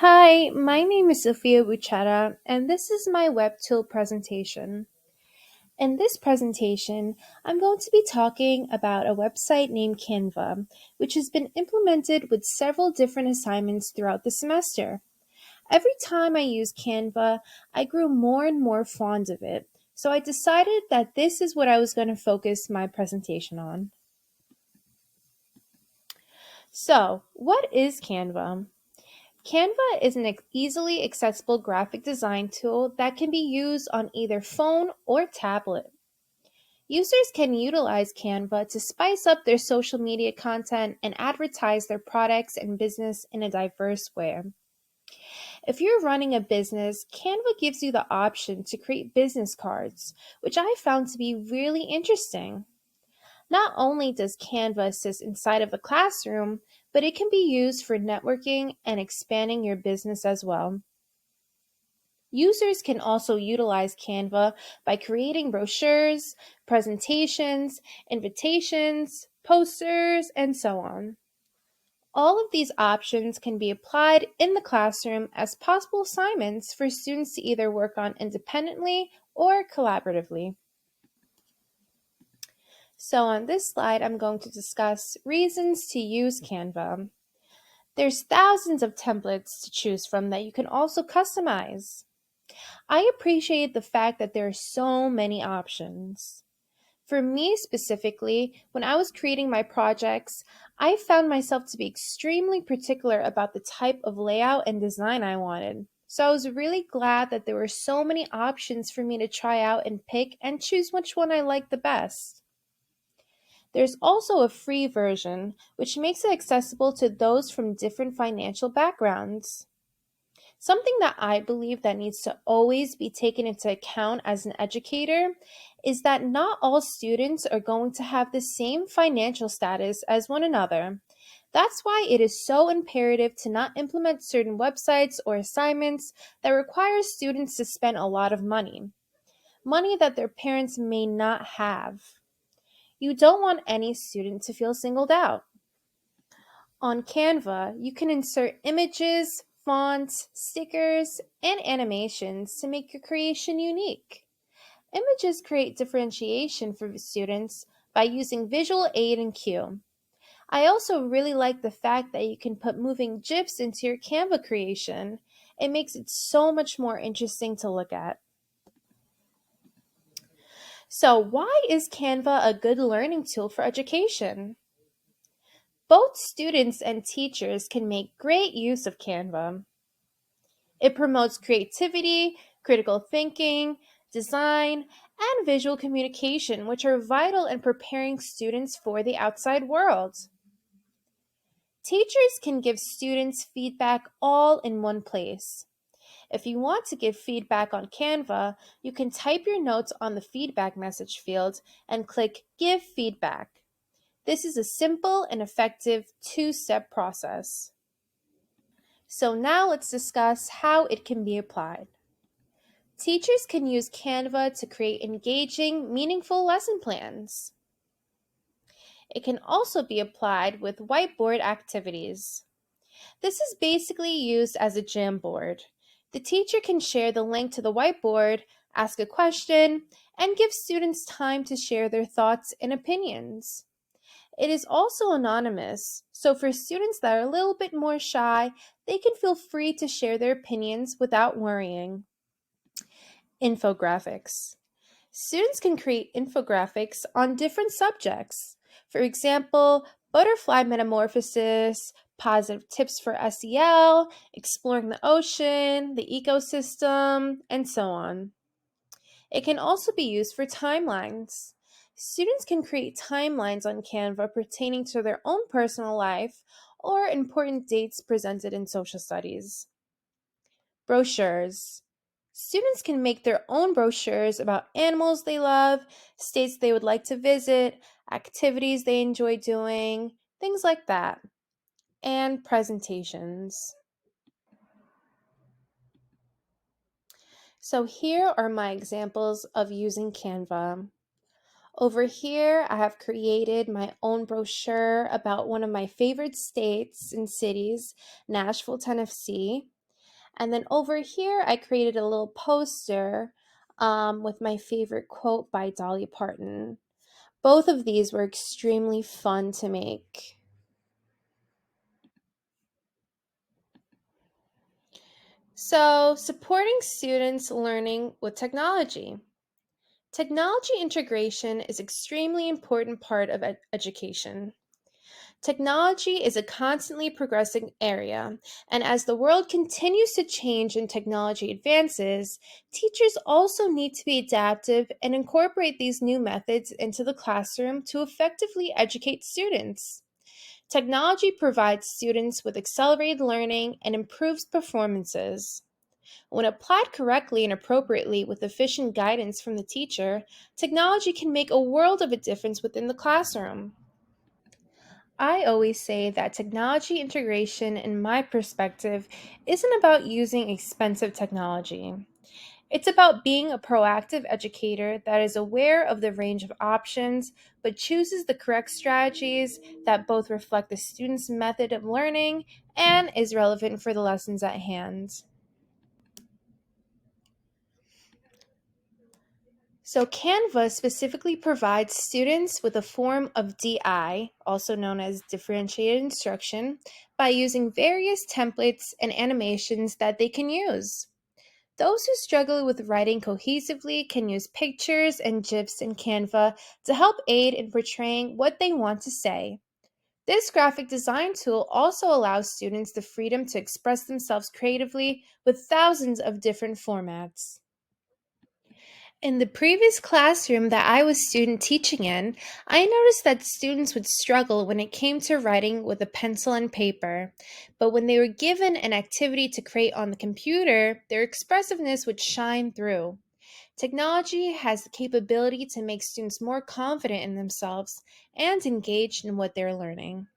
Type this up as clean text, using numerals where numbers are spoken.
Hi, my name is Sophia Buchetta, and this is my WebTool presentation. In this presentation, I'm going to be talking about a website named Canva, which has been implemented with several different assignments throughout the semester. Every time I use Canva, I grew more and more fond of it, so I decided that this is what I was going to focus my presentation on. So, what is Canva? Canva is an easily accessible graphic design tool that can be used on either phone or tablet. Users can utilize Canva to spice up their social media content and advertise their products and business in a diverse way. If you're running a business, Canva gives you the option to create business cards, which I found to be really interesting. Not only does Canva assist inside of the classroom, but it can be used for networking and expanding your business as well. Users can also utilize Canva by creating brochures, presentations, invitations, posters, and so on. All of these options can be applied in the classroom as possible assignments for students to either work on independently or collaboratively. So on this slide, I'm going to discuss reasons to use Canva. There's thousands of templates to choose from that you can also customize. I appreciate the fact that there are so many options. For me specifically, when I was creating my projects, I found myself to be extremely particular about the type of layout and design I wanted. So I was really glad that there were so many options for me to try out and pick and choose which one I liked the best. There's also a free version, which makes it accessible to those from different financial backgrounds. Something that I believe that needs to always be taken into account as an educator is that not all students are going to have the same financial status as one another. That's why it is so imperative to not implement certain websites or assignments that require students to spend a lot of money that their parents may not have. You don't want any student to feel singled out. On Canva, you can insert images, fonts, stickers, and animations to make your creation unique. Images create differentiation for students by using visual aid and cue. I also really like the fact that you can put moving GIFs into your Canva creation. It makes it so much more interesting to look at. So, why is Canva a good learning tool for education? Both students and teachers can make great use of Canva. It promotes creativity, critical thinking, design, and visual communication, which are vital in preparing students for the outside world. Teachers can give students feedback all in one place. If you want to give feedback on Canva, you can type your notes on the feedback message field and click Give Feedback. This is a simple and effective two-step process. So now let's discuss how it can be applied. Teachers can use Canva to create engaging, meaningful lesson plans. It can also be applied with whiteboard activities. This is basically used as a Jamboard. The teacher can share the link to the whiteboard, ask a question, and give students time to share their thoughts and opinions. It is also anonymous, so for students that are a little bit more shy, they can feel free to share their opinions without worrying. Infographics. Students can create infographics on different subjects. For example, butterfly metamorphosis, positive tips for SEL, exploring the ocean, the ecosystem, and so on. It can also be used for timelines. Students can create timelines on Canva pertaining to their own personal life or important dates presented in social studies. Brochures. Students can make their own brochures about animals they love, states they would like to visit, activities they enjoy doing, things like that, and presentations. So here are my examples of using Canva. Over here, I have created my own brochure about one of my favorite states and cities, Nashville, Tennessee. And then over here, I created a little poster with my favorite quote by Dolly Parton. Both of these were extremely fun to make. So, supporting students learning with technology. Technology integration is extremely important part of education. Technology is a constantly progressing area, and as the world continues to change and technology advances, teachers also need to be adaptive and incorporate these new methods into the classroom to effectively educate students. Technology provides students with accelerated learning and improves performances. When applied correctly and appropriately with efficient guidance from the teacher, technology can make a world of a difference within the classroom. I always say that technology integration, in my perspective, isn't about using expensive technology. It's about being a proactive educator that is aware of the range of options but chooses the correct strategies that both reflect the student's method of learning and is relevant for the lessons at hand. So, Canva specifically provides students with a form of DI, also known as differentiated instruction, by using various templates and animations that they can use. Those who struggle with writing cohesively can use pictures and GIFs in Canva to help aid in portraying what they want to say. This graphic design tool also allows students the freedom to express themselves creatively with thousands of different formats. In the previous classroom that I was student teaching in, I noticed that students would struggle when it came to writing with a pencil and paper. But when they were given an activity to create on the computer, their expressiveness would shine through. Technology has the capability to make students more confident in themselves and engaged in what they're learning.